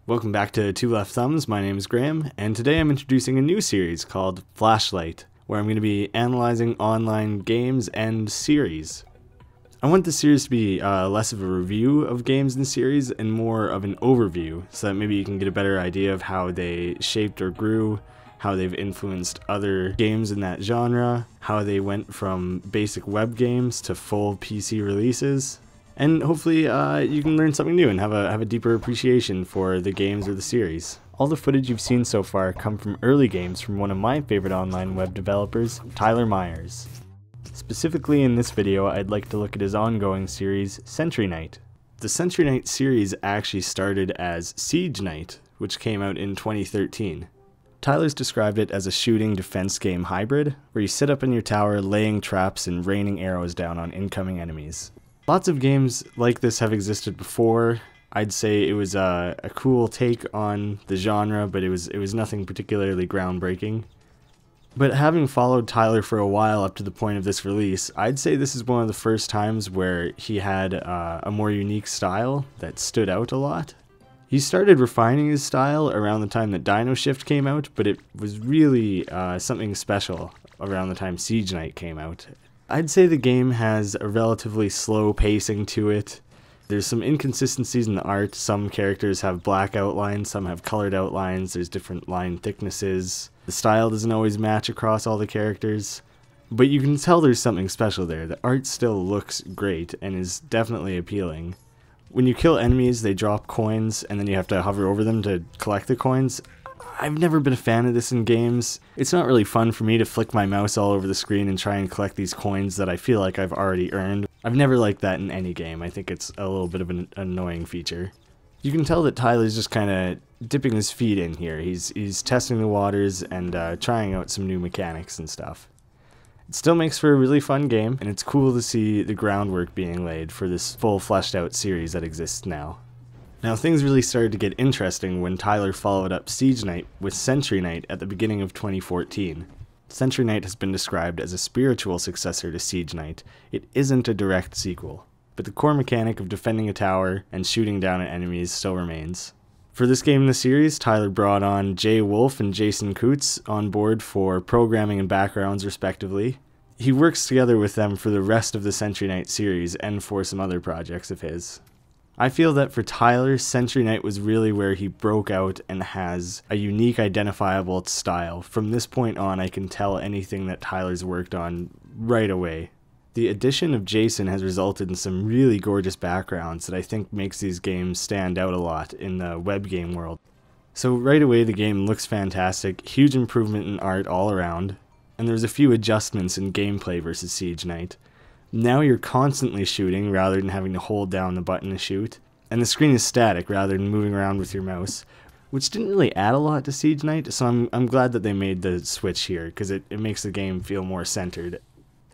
Welcome back to Two Left Thumbs. My name is Graham, and today I'm introducing a new series called Flashlight, where I'm going to be analyzing online games and series. I want this series to be less of a review of games in the series and more of an overview, so that maybe you can get a better idea of how they shaped or grew, how they've influenced other games in that genre, how they went from basic web games to full PC releases. And hopefully you can learn something new and have a deeper appreciation for the games or the series. All the footage you've seen so far come from early games from one of my favorite online web developers, Tyler Myers. Specifically in this video, I'd like to look at his ongoing series, Sentry Knight. The Sentry Knight series actually started as Siege Knight, which came out in 2013. Tyler's described it as a shooting defense game hybrid, where you sit up in your tower laying traps and raining arrows down on incoming enemies. Lots of games like this have existed before. I'd say it was a cool take on the genre, but it was nothing particularly groundbreaking. But having followed Tyler for a while up to the point of this release, I'd say this is one of the first times where he had a more unique style that stood out a lot. He started refining his style around the time that Dino Shift came out, but it was really something special around the time Siege Knight came out. I'd say the game has a relatively slow pacing to it. There's some inconsistencies in the art. Some characters have black outlines, some have colored outlines, there's different line thicknesses. The style doesn't always match across all the characters, but you can tell there's something special there. The art still looks great and is definitely appealing. When you kill enemies, they drop coins, and then you have to hover over them to collect the coins. I've never been a fan of this in games. It's not really fun for me to flick my mouse all over the screen and try and collect these coins that I feel like I've already earned. I've never liked that in any game. I think it's a little bit of an annoying feature. You can tell that Tyler's just kind of dipping his feet in here. He's testing the waters and trying out some new mechanics and stuff. It still makes for a really fun game, and it's cool to see the groundwork being laid for this full fleshed out series that exists now. Now, things really started to get interesting when Tyler followed up Siege Knight with Sentry Knight at the beginning of 2014. Sentry Knight has been described as a spiritual successor to Siege Knight. It isn't a direct sequel, but the core mechanic of defending a tower and shooting down at enemies still remains. For this game in the series, Tyler brought on Jay Wolf and Jason Coots on board for programming and backgrounds respectively. He works together with them for the rest of the Sentry Knight series and for some other projects of his. I feel that for Tyler, Sentry Knight was really where he broke out and has a unique identifiable style. From this point on, I can tell anything that Tyler's worked on right away. The addition of Jason has resulted in some really gorgeous backgrounds that I think makes these games stand out a lot in the web game world. So right away the game looks fantastic, huge improvement in art all around, and there's a few adjustments in gameplay versus Siege Knight. Now you're constantly shooting rather than having to hold down the button to shoot, and the screen is static rather than moving around with your mouse, which didn't really add a lot to Siege Knight, so I'm glad that they made the switch here, because it makes the game feel more centered.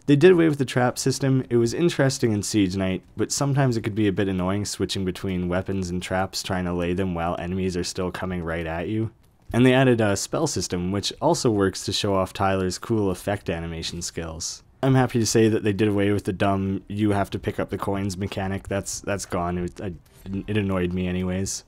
They did away with the trap system. It was interesting in Siege Knight, but sometimes it could be a bit annoying switching between weapons and traps, trying to lay them while enemies are still coming right at you. And they added a spell system, which also works to show off Tyler's cool effect animation skills. I'm happy to say that they did away with the dumb you have to pick up the coins mechanic. That's gone. It annoyed me anyways.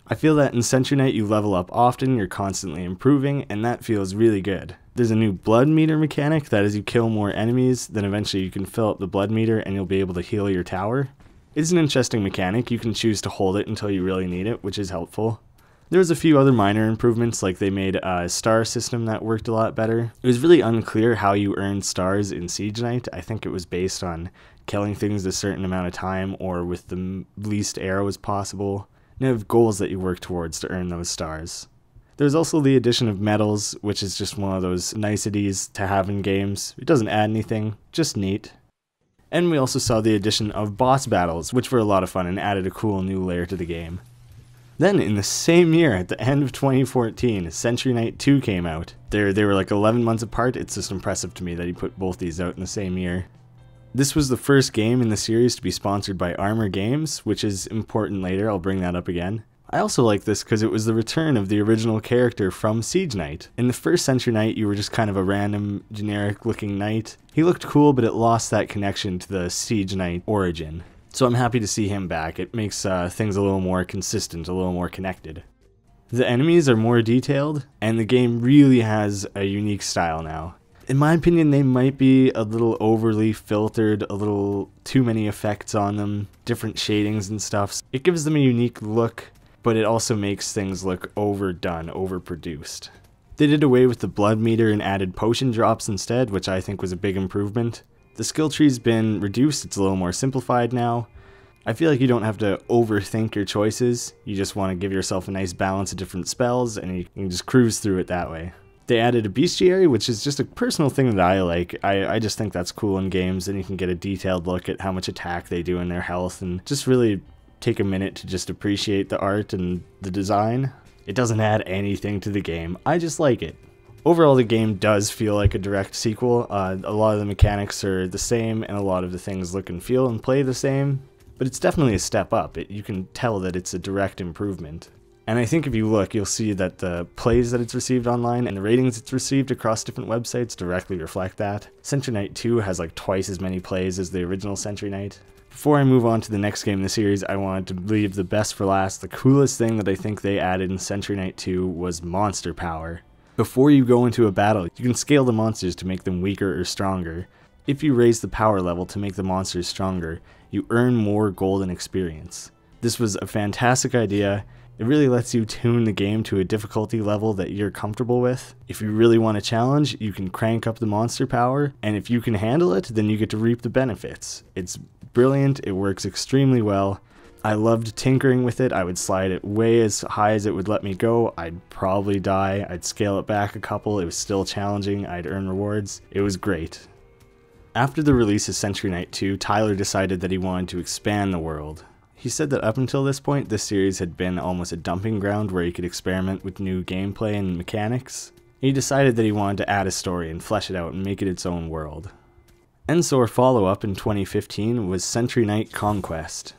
I feel that in Sentry Knight you level up often, you're constantly improving, and that feels really good. There's a new blood meter mechanic that as you kill more enemies, then eventually you can fill up the blood meter and you'll be able to heal your tower. It's an interesting mechanic. You can choose to hold it until you really need it, which is helpful. There was a few other minor improvements, like they made a star system that worked a lot better. It was really unclear how you earned stars in Siege Knight. I think it was based on killing things a certain amount of time or with the least arrows possible. And you have goals that you work towards to earn those stars. There's also the addition of medals, which is just one of those niceties to have in games. It doesn't add anything, just neat. And we also saw the addition of boss battles, which were a lot of fun and added a cool new layer to the game. Then, in the same year, at the end of 2014, Sentry Knight 2 came out. They were like 11 months apart. It's just impressive to me that he put both these out in the same year. This was the first game in the series to be sponsored by Armor Games, which is important later. I'll bring that up again. I also like this because it was the return of the original character from Siege Knight. In the first Sentry Knight, you were just kind of a random, generic-looking knight. He looked cool, but it lost that connection to the Siege Knight origin. So I'm happy to see him back. It makes things a little more consistent, a little more connected. The enemies are more detailed, and the game really has a unique style now. In my opinion, they might be a little overly filtered, a little too many effects on them, different shadings and stuff. It gives them a unique look, but it also makes things look overdone, overproduced. They did away with the blood meter and added potion drops instead, which I think was a big improvement. The skill tree's been reduced, it's a little more simplified now. I feel like you don't have to overthink your choices, you just want to give yourself a nice balance of different spells and you can just cruise through it that way. They added a bestiary, which is just a personal thing that I like. I just think that's cool in games, and you can get a detailed look at how much attack they do and their health, and just really take a minute to just appreciate the art and the design. It doesn't add anything to the game, I just like it. Overall, the game does feel like a direct sequel. A lot of the mechanics are the same, and a lot of the things look and feel and play the same, but it's definitely a step up. You can tell that it's a direct improvement. And I think if you look, you'll see that the plays that it's received online and the ratings it's received across different websites directly reflect that. Sentry Knight 2 has like twice as many plays as the original Sentry Knight. Before I move on to the next game in the series, I wanted to leave the best for last. The coolest thing that I think they added in Sentry Knight 2 was monster power. Before you go into a battle, you can scale the monsters to make them weaker or stronger. If you raise the power level to make the monsters stronger, you earn more golden experience. This was a fantastic idea. It really lets you tune the game to a difficulty level that you're comfortable with. If you really want a challenge, you can crank up the monster power, and if you can handle it, then you get to reap the benefits. It's brilliant, it works extremely well. I loved tinkering with it. I would slide it way as high as it would let me go. I'd probably die. I'd scale it back a couple. It was still challenging. I'd earn rewards. It was great. After the release of Sentry Knight 2, Tyler decided that he wanted to expand the world. He said that up until this point, this series had been almost a dumping ground where he could experiment with new gameplay and mechanics. He decided that he wanted to add a story and flesh it out and make it its own world. And so our follow-up in 2015 was Sentry Knight Conquest.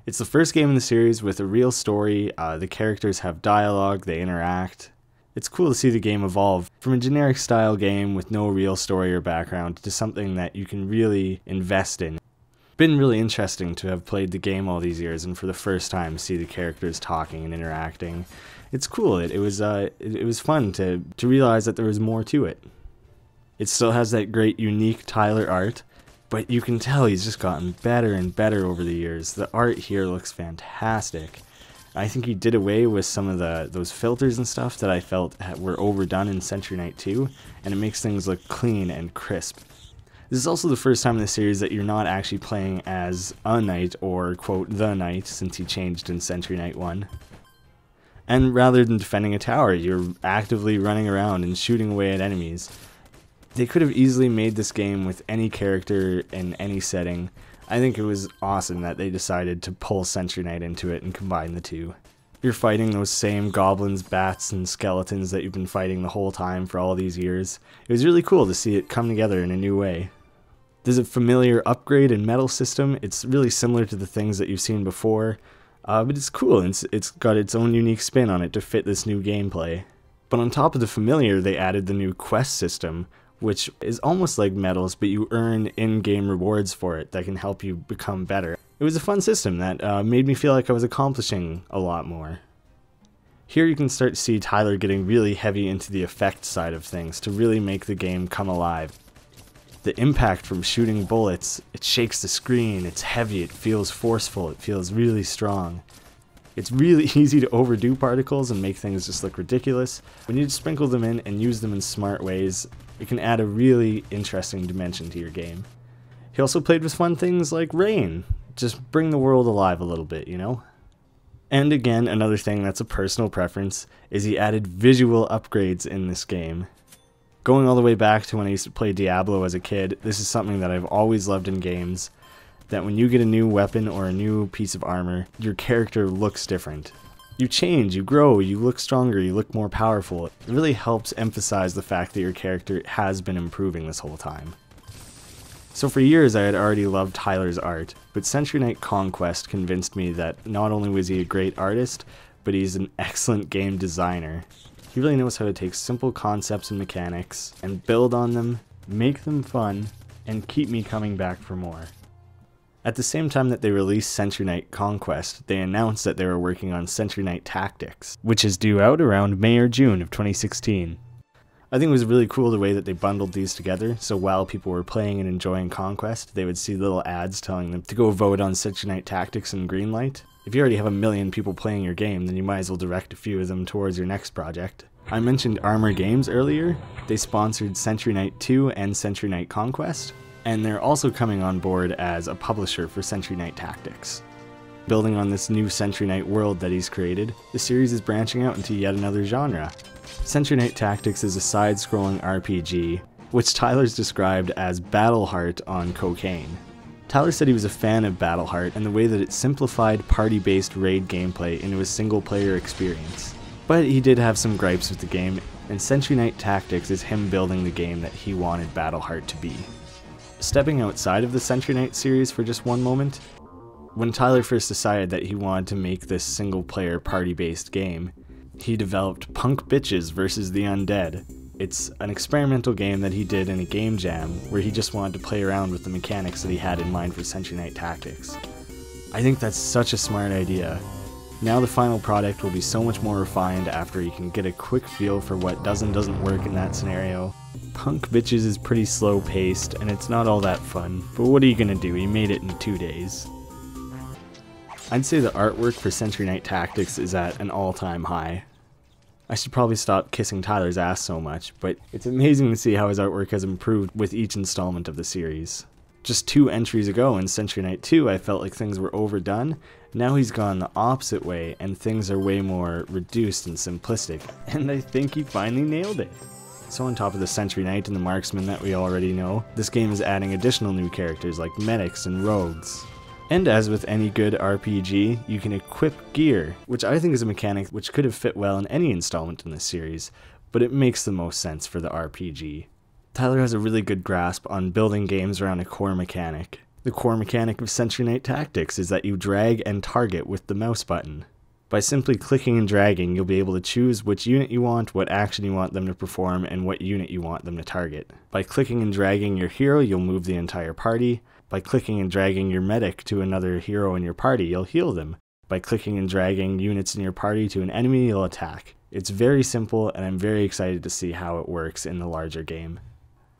It's the first game in the series with a real story. The characters have dialogue, they interact. It's cool to see the game evolve from a generic style game with no real story or background to something that you can really invest in. Been really interesting to have played the game all these years and for the first time see the characters talking and interacting. It's cool. It was fun to realize that there was more to it. It still has that great unique Tyler art, but you can tell he's just gotten better and better over the years. The art here looks fantastic. I think he did away with some of those filters and stuff that I felt were overdone in Sentry Knight 2, and it makes things look clean and crisp. This is also the first time in the series that you're not actually playing as a knight, or quote, the knight, since he changed in Sentry Knight 1. And rather than defending a tower, you're actively running around and shooting away at enemies. They could have easily made this game with any character in any setting. I think it was awesome that they decided to pull Sentry Knight into it and combine the two. You're fighting those same goblins, bats, and skeletons that you've been fighting the whole time for all these years. It was really cool to see it come together in a new way. There's a familiar upgrade and medal system. It's really similar to the things that you've seen before, but it's cool and it's got its own unique spin on it to fit this new gameplay. But on top of the familiar, they added the new quest system, which is almost like medals, but you earn in-game rewards for it that can help you become better. It was a fun system that made me feel like I was accomplishing a lot more. Here you can start to see Tyler getting really heavy into the effect side of things to really make the game come alive. The impact from shooting bullets, it shakes the screen, it's heavy, it feels forceful, it feels really strong. It's really easy to overdo particles and make things just look ridiculous. When you sprinkle them in and use them in smart ways, it can add a really interesting dimension to your game. He also played with fun things like rain. Just bring the world alive a little bit, you know? And again, another thing that's a personal preference is he added visual upgrades in this game. Going all the way back to when I used to play Diablo as a kid, this is something that I've always loved in games, that when you get a new weapon or a new piece of armor, your character looks different. You change, you grow, you look stronger, you look more powerful. It really helps emphasize the fact that your character has been improving this whole time. So for years I had already loved Tyler's art, but Sentry Knight Conquest convinced me that not only was he a great artist, but he's an excellent game designer. He really knows how to take simple concepts and mechanics and build on them, make them fun, and keep me coming back for more. At the same time that they released Sentry Knight Conquest, they announced that they were working on Sentry Knight Tactics, which is due out around May or June of 2016. I think it was really cool the way that they bundled these together, so while people were playing and enjoying Conquest, they would see little ads telling them to go vote on Sentry Knight Tactics and Greenlight. If you already have 1 million people playing your game, then you might as well direct a few of them towards your next project. I mentioned Armor Games earlier. They sponsored Sentry Knight 2 and Sentry Knight Conquest, and they're also coming on board as a publisher for Sentry Knight Tactics. Building on this new Sentry Knight world that he's created, the series is branching out into yet another genre. Sentry Knight Tactics is a side-scrolling RPG, which Tyler's described as Battleheart on cocaine. Tyler said he was a fan of Battleheart and the way that it simplified party-based raid gameplay into a single-player experience. But he did have some gripes with the game, and Sentry Knight Tactics is him building the game that he wanted Battleheart to be. Stepping outside of the Sentry Knight series for just one moment, when Tyler first decided that he wanted to make this single-player party-based game, he developed Punk Bitches vs. the Undead. It's an experimental game that he did in a game jam where he just wanted to play around with the mechanics that he had in mind for Sentry Knight Tactics. I think that's such a smart idea. Now the final product will be so much more refined after he can get a quick feel for what does and doesn't work in that scenario. Punk Bitches is pretty slow paced and it's not all that fun, but what are you gonna do, he made it in 2 days. I'd say the artwork for Sentry Knight Tactics is at an all-time high. I should probably stop kissing Tyler's ass so much, but it's amazing to see how his artwork has improved with each installment of the series. Just 2 entries ago in Sentry Knight 2 I felt like things were overdone. Now he's gone the opposite way and things are way more reduced and simplistic, and I think he finally nailed it. So on top of the Sentry Knight and the Marksman that we already know, this game is adding additional new characters like medics and rogues. And as with any good RPG, you can equip gear, which I think is a mechanic which could have fit well in any installment in this series, but it makes the most sense for the RPG. Tyler has a really good grasp on building games around a core mechanic. The core mechanic of Sentry Knight Tactics is that you drag and target with the mouse button. By simply clicking and dragging, you'll be able to choose which unit you want, what action you want them to perform, and what unit you want them to target. By clicking and dragging your hero, you'll move the entire party. By clicking and dragging your medic to another hero in your party, you'll heal them. By clicking and dragging units in your party to an enemy, you'll attack. It's very simple, and I'm very excited to see how it works in the larger game.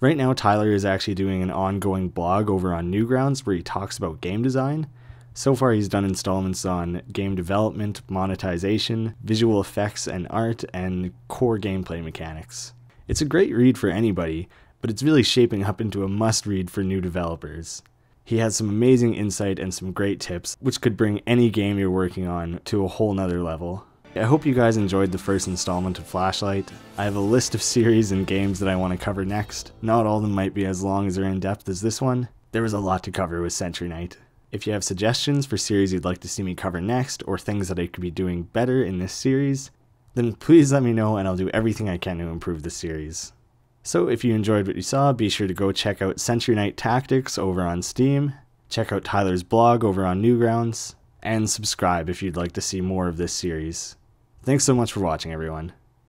Right now, Tyler is actually doing an ongoing blog over on Newgrounds where he talks about game design. So far he's done installments on game development, monetization, visual effects and art, and core gameplay mechanics. It's a great read for anybody, but it's really shaping up into a must-read for new developers. He has some amazing insight and some great tips, which could bring any game you're working on to a whole nother level. I hope you guys enjoyed the first installment of Flashlight. I have a list of series and games that I want to cover next. Not all of them might be as long as or in-depth as this one. There was a lot to cover with Sentry Knight. If you have suggestions for series you'd like to see me cover next, or things that I could be doing better in this series, then please let me know and I'll do everything I can to improve the series. So if you enjoyed what you saw, be sure to go check out Sentry Knight Tactics over on Steam, check out Tyler's blog over on Newgrounds, and subscribe if you'd like to see more of this series. Thanks so much for watching, everyone.